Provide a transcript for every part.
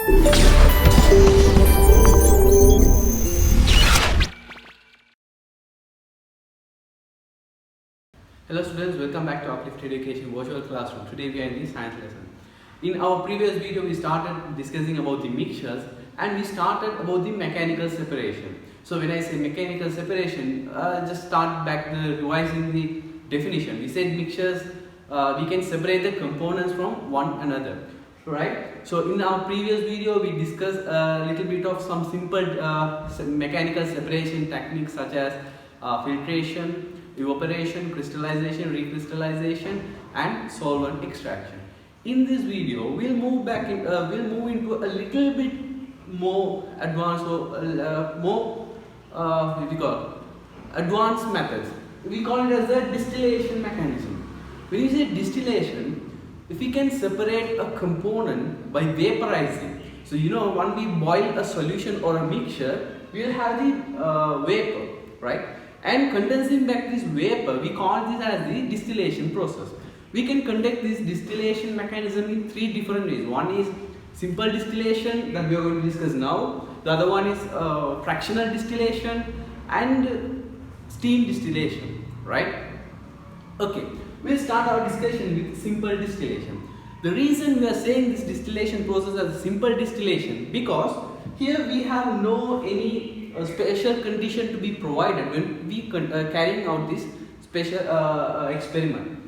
Hello students, welcome back to Uplift Education Virtual Classroom. Today we are in the science lesson. In our previous video we started discussing about the mixtures and we started about the mechanical separation. So when I say mechanical separation, just start back revising the definition. We said mixtures, we can separate the components from one another. Right? So in our previous video we discussed a little bit of some simple mechanical separation techniques such as filtration, evaporation, crystallization, recrystallization and solvent extraction. In this video we'll move into a little bit more advanced advanced methods. We call it as a distillation mechanism. When you say distillation, if we can separate a component by vaporizing, so when we boil a solution or a mixture, we will have the vapor, right? And condensing back this vapor, we call this as the distillation process. We can conduct this distillation mechanism in three different ways. One is simple distillation that we are going to discuss now. The other one is fractional distillation and steam distillation, right? Okay, we'll start our discussion with simple distillation. The reason we are saying this distillation process as simple distillation, because here we have no any special condition to be provided when we carrying out this special experiment.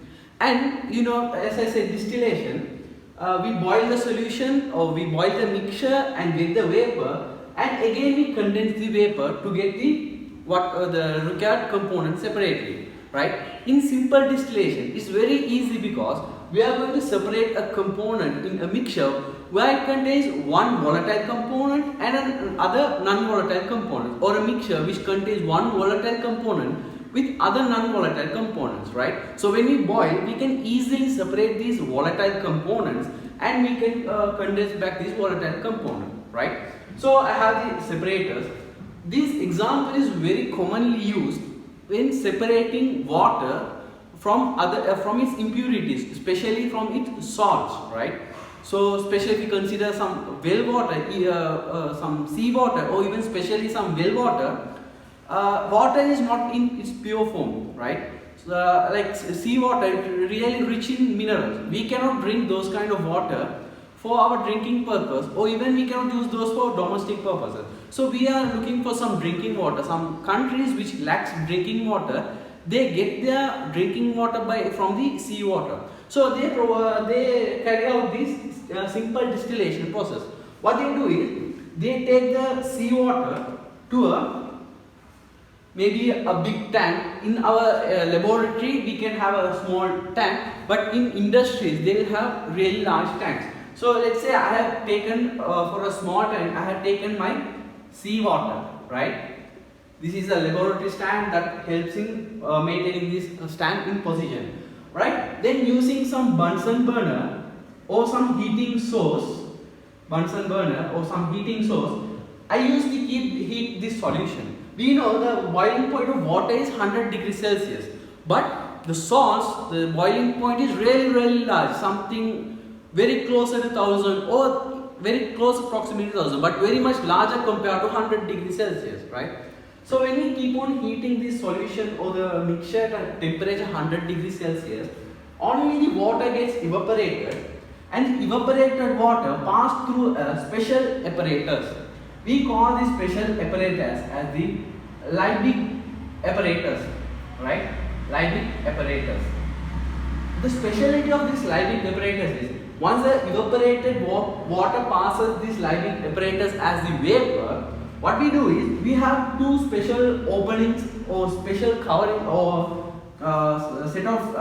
And as I said, distillation, we boil the solution or we boil the mixture and get the vapor, and again we condense the vapor to get the required component separately, right? In simple distillation, it's very easy because we are going to separate a component in a mixture where it contains one volatile component and another non-volatile component, or a mixture which contains one volatile component with other non-volatile components, right? So when we boil, we can easily separate these volatile components and we can condense back this volatile component, right? So I have the separators. This example is very commonly used when separating water from its impurities, especially from its salts, right? So especially if you consider some well water, some sea water, or even especially some well water, water is not in its pure form, right? So, like sea water, really rich in minerals. We cannot drink those kind of water for our drinking purpose, or even we cannot use those for domestic purposes. So we are looking for some drinking water. Some countries which lacks drinking water, they get their drinking water from the sea water. So they carry out this simple distillation process. What they do is they take the sea water to maybe a big tank. In our laboratory we can have a small tank, but in industries they will have really large tanks. So let's say I have taken for a small tank, I have taken my sea water, right? This is a laboratory stand that helps in maintaining this stand in position, right? Then using some Bunsen burner or some heating source, I use to heat this solution. We know the boiling point of water is 100 degrees Celsius, but the salts, the boiling point is really large, something very close to 1000 or very close approximately 1000, but very much larger compared to 100 degrees Celsius, right? So when we keep on heating this solution or the mixture at temperature 100 degrees Celsius, only the water gets evaporated, and the evaporated water pass through a special apparatus. We call this special apparatus as the Liebig apparatus, right? Liebig apparatus. The speciality of this Liebig apparatus is, once the evaporated water passes this Liebig apparatus as the vapor, what we do is we have two special openings or special covering or set of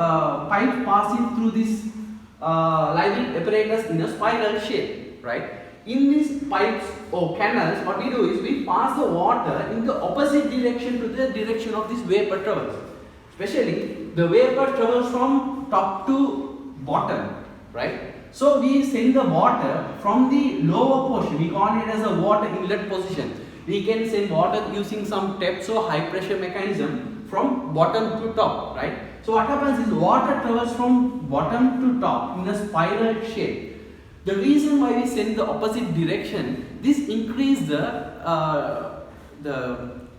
pipes passing through this Liebig apparatus in a spiral shape, right? In these pipes or canals, what we do is we pass the water in the opposite direction to the direction of this vapor travels. Especially the vapor travels from top to bottom, right? So we send the water from the lower portion, we call it as a water inlet position. We can send water using some taps or high pressure mechanism from bottom to top, right? So what happens is water travels from bottom to top in a spiral shape. The reason why we send the opposite direction, this increase the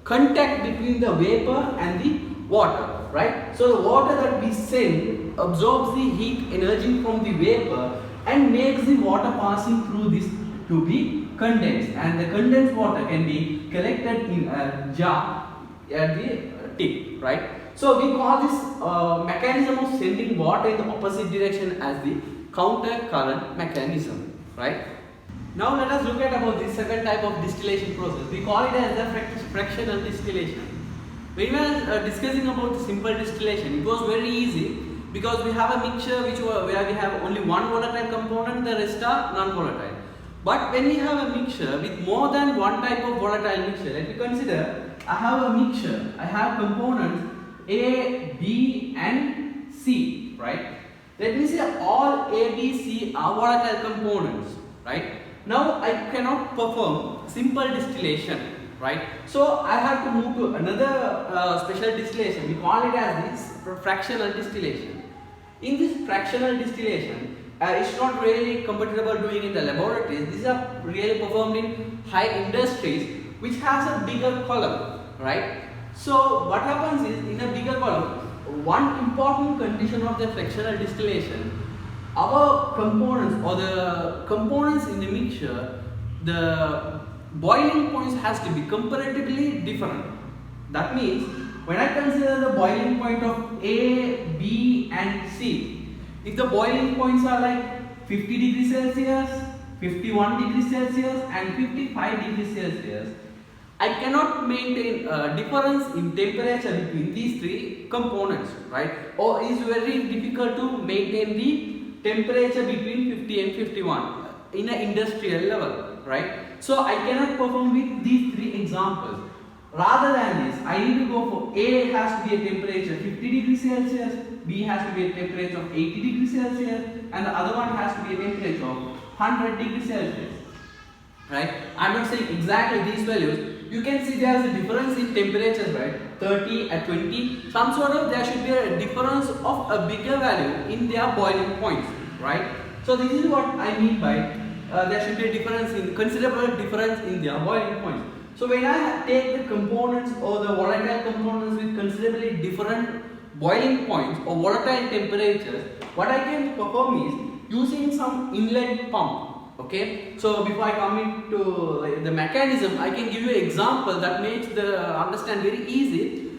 contact between the vapor and the water, right? So the water that we send absorbs the heat energy from the vapor and makes the water passing through this to be condensed, and the condensed water can be collected in a jar at the tip, right? So we call this mechanism of sending water in the opposite direction as the counter current mechanism, right? Now let us look at about the second type of distillation process. We call it as the fractional distillation. When we were discussing about the simple distillation, it was very easy because we have a mixture where we have only one volatile component, the rest are non-volatile. But when we have a mixture with more than one type of volatile mixture, let me consider I have a mixture, I have components A, B and C, right? Let me say all A, B, C are volatile components, right? Now I cannot perform simple distillation, right? So I have to move to another special distillation. We call it as this fractional distillation. In this fractional distillation, it's not really compatible doing in the laboratories. These are really performed in high industries which has a bigger column, right? So what happens is, in a bigger column, one important condition of the fractional distillation, our components or the components in the mixture, the boiling points has to be comparatively different. That means when I consider the boiling point of A, B and C, if the boiling points are like 50 degrees Celsius, 51 degrees Celsius and 55 degrees Celsius, I cannot maintain a difference in temperature between these three components, right? Or it is very difficult to maintain the temperature between 50 and 51 in an industrial level, right? So I cannot perform with these three examples. Rather than this, I need to go for A has to be a temperature 50 degrees Celsius, B has to be a temperature of 80 degrees Celsius, and the other one has to be a temperature of 100 degrees Celsius, right? I'm not saying exactly these values. You can see there is a difference in temperatures, right? 30 at 20, some sort of there should be a difference of a bigger value in their boiling points, right? So this is what I mean by there should be a difference in considerable difference in their boiling points. So when I take the components or the volatile components with considerably different boiling points or volatile temperatures, what I can perform is using some inlet pump. Okay, so before I come into the mechanism, I can give you an example that makes the understand very easy.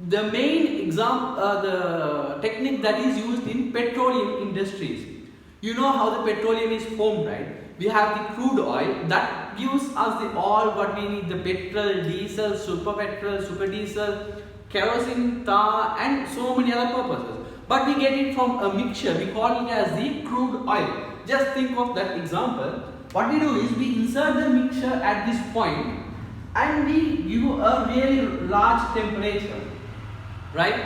The main example, the technique that is used in petroleum industries. You know how the petroleum is formed, right? We have the crude oil that gives us the all what we need: the petrol, diesel, super petrol, super diesel, kerosene, tar, and so many other purposes. But we get it from a mixture. We call it as the crude oil. Just think of that example. What we do is we insert the mixture at this point and we give a really large temperature, right?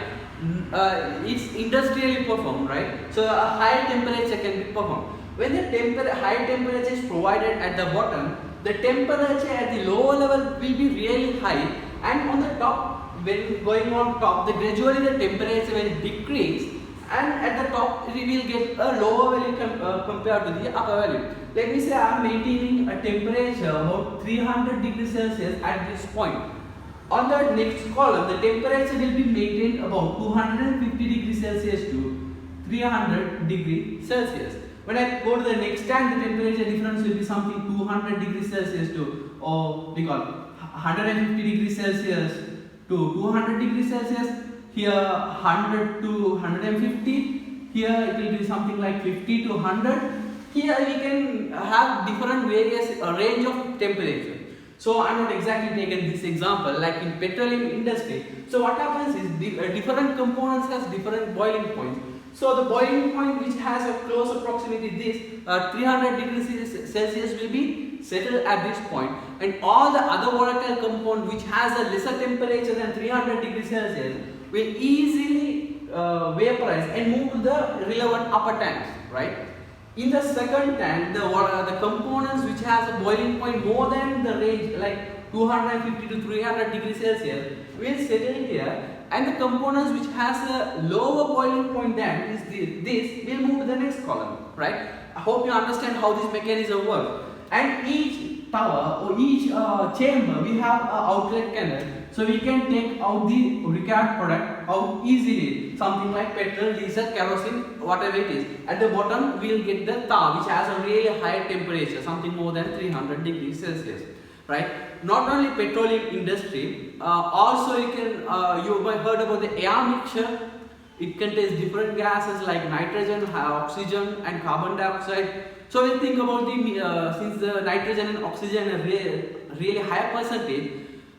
It's industrially performed, right? So a high temperature can be performed. When the high temperature is provided at the bottom, the temperature at the lower level will be really high, and on the top, when going on top, gradually the temperature will decrease, and at the top we will get a lower value compared to the upper value. Let me say I am maintaining a temperature about 300 degrees Celsius at this point. On the next column, the temperature will be maintained about 250 degrees Celsius to 300 degrees Celsius. When I go to the next stand, the temperature difference will be something 200 degrees Celsius to, or we call 150 degrees Celsius to 200 degrees Celsius. Here 100 to 150. Here it will be something like 50 to 100. Here we can have different various range of temperature. So I am not exactly taken this example like in petroleum industry. So what happens is different components has different boiling points. So the boiling point which has a closer proximity this 300 degrees Celsius will be settled at this point, and all the other volatile component which has a lesser temperature than 300 degrees Celsius will easily vaporize and move to the relevant upper tanks, right? In the second tank, the components which has a boiling point more than the range like 250 to 300 degrees Celsius will settle here, and the components which has a lower boiling point than this will move to the next column, right? hope you understand how this mechanism works. And each tower or each chamber, we have an outlet canal, so we can take out the required product out easily. Something like petrol, diesel, kerosene, whatever it is. At the bottom, we will get the tar, which has a really high temperature, something more than 300 degrees Celsius. Right? Not only petroleum industry, also you might heard about the air mixture. It contains different gases like nitrogen, oxygen, and carbon dioxide. So when you think about the since the nitrogen and oxygen are really high percentage,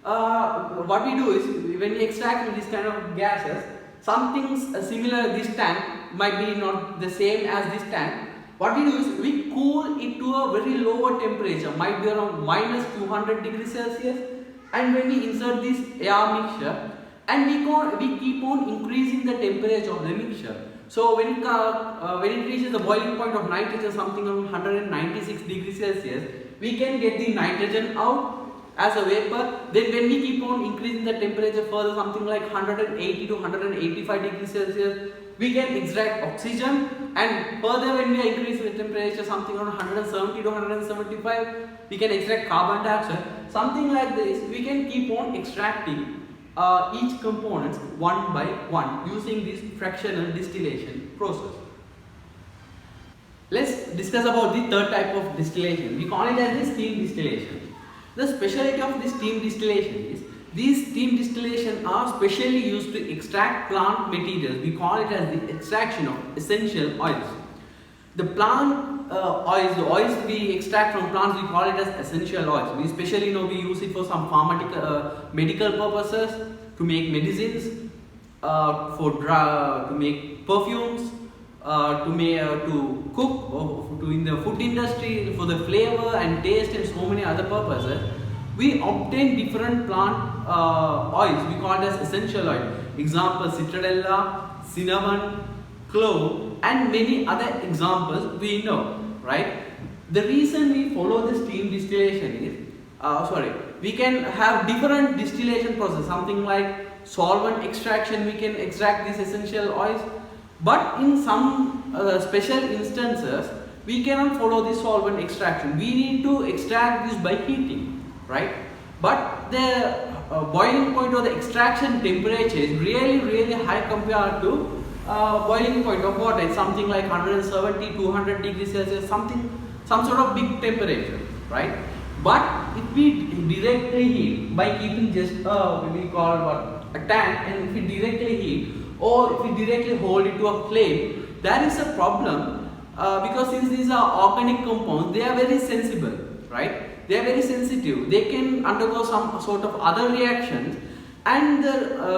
what we do is when we extract this kind of gases, something similar this tank might be not the same as this tank. What we do is we cool it to a very lower temperature, might be around minus 200 degrees Celsius, and when we insert this air mixture, and we keep on increasing the temperature of the mixture. So when it reaches the boiling point of nitrogen, something around 196 degrees Celsius, we can get the nitrogen out as a vapor. Then when we keep on increasing the temperature further, something like 180 to 185 degrees Celsius, we can extract oxygen, and further when we are increasing the temperature, something around 170 to 175, we can extract carbon dioxide. Something like this, we can keep on extracting each components one by one using this fractional distillation process. Let's discuss about the third type of distillation. We call it as the steam distillation. The specialty of the steam distillation is these steam distillation are specially used to extract plant materials. We call it as the extraction of essential oils. The plant oils, the oils we extract from plants, we call it as essential oils. We especially we use it for some medical purposes, to make medicines, to make perfumes, to cook, or in the food industry for the flavor and taste and so many other purposes. We obtain different plant oils. We call it as essential oil. Example: citronella, cinnamon, clove, and many other examples we know, right? The reason we follow the steam distillation is, we can have different distillation process, something like solvent extraction, we can extract these essential oils, but in some special instances, we cannot follow this solvent extraction. We need to extract this by heating, right? But the boiling point or the extraction temperature is really high compared to boiling point of water. It's something like 170, 200 degrees Celsius, some sort of big temperature, right? But if we directly heat by keeping just we call a tank, and if we directly heat or if we directly hold it to a flame, there is a problem because since these are organic compounds, they are very sensible, right? They are very sensitive. They can undergo some sort of other reactions, and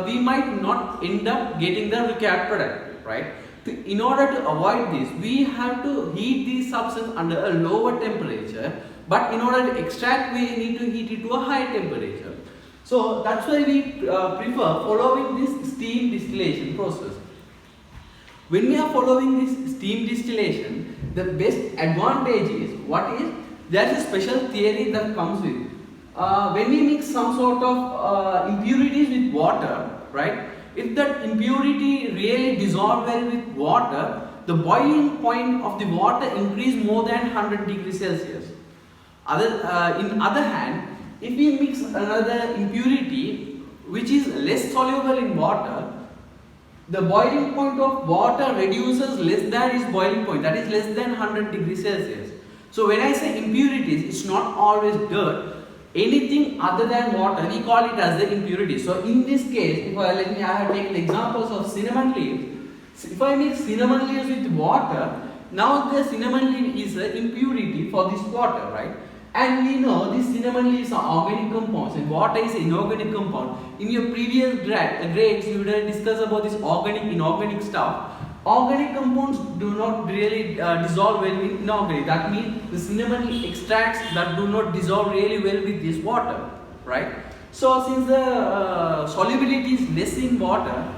we might not end up getting the required product, right? In order to avoid this, we have to heat these substances under a lower temperature, but in order to extract, we need to heat it to a high temperature. So that's why we prefer following this steam distillation process. When we are following this steam distillation, the best advantage is there's a special theory that comes with. When we mix some sort of impurities with water, right? If that impurity really dissolves well with water, the boiling point of the water increase more than 100 degrees Celsius. In other hand, if we mix another impurity which is less soluble in water, the boiling point of water reduces less than its boiling point, that is less than 100 degrees Celsius. So when I say impurities, it's not always dirt. Anything other than water, we call it as the impurity. So in this case, I have taken examples of cinnamon leaves. If I mix cinnamon leaves with water, now the cinnamon leaf is an impurity for this water, right? And we know these cinnamon leaves are organic compounds and water is inorganic compound. In your previous grades, you would have discussed about this organic, inorganic stuff. Organic compounds do not really dissolve well with inorganic. That means the cinnamon extracts that do not dissolve really well with this water, right? So since the solubility is less in water,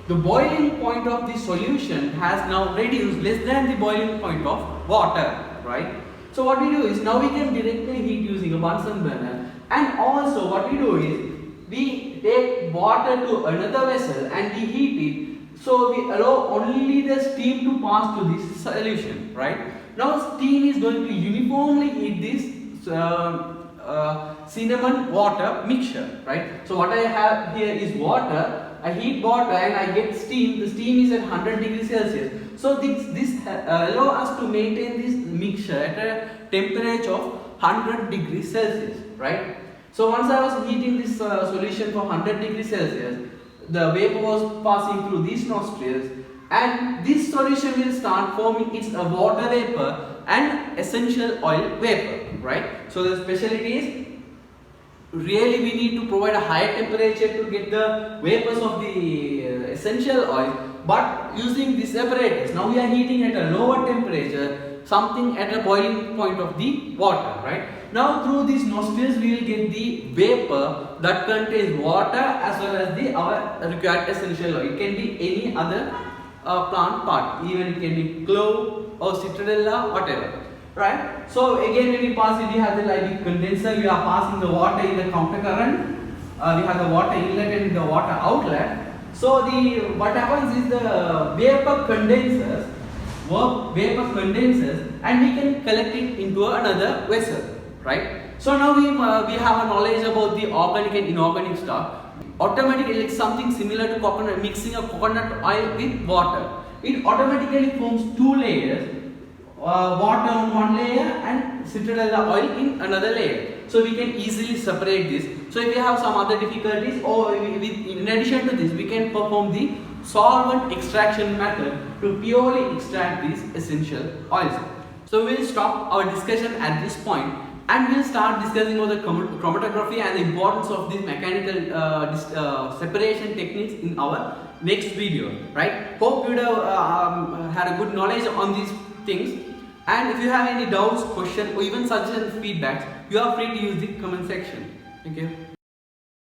the boiling point of the solution has now reduced less than the boiling point of water, right? So what we do is now we can directly heat using a Bunsen burner, and also what we do is we take water to another vessel and we heat it. So we allow only the steam to pass to this solution, right? Now steam is going to uniformly heat this cinnamon water mixture, right? So what I have here is water. I heat water and I get steam. The steam is at 100 degrees Celsius. So this allow us to maintain this mixture at a temperature of 100 degrees Celsius, right? So once I was heating this solution for 100 degrees Celsius, the vapor was passing through these nostrils, and this solution will start forming its water vapor and essential oil vapor, right? So the specialty is, really we need to provide a higher temperature to get the vapors of the essential oil, but using this apparatus, now we are heating at a lower temperature, something at a boiling point of the water, right? Now through these nostrils we will get the vapor that contains water as well as the our required essential oil. It can be any other plant part, even it can be clove or citronella, whatever. Right? So again when we pass it, we have the like condenser, we are passing the water in the counter current, we have the water inlet and the water outlet. So what happens is the vapor condenses and we can collect it into another vessel, right? So now we have a knowledge about the organic and inorganic stuff. Automatically, like something similar to coconut, mixing a coconut oil with water, it automatically forms two layers. Water on one layer and citronella oil in another layer, so we can easily separate this. So if we have some other difficulties, or in addition to this, we can perform the solvent extraction method to purely extract these essential oils. So we will stop our discussion at this point and we'll start discussing about the chromatography and the importance of these mechanical separation techniques in our next video, right? Hope you have had a good knowledge on these things. And if you have any doubts, questions, or even suggestions, feedbacks, you are free to use the comment section. Thank you.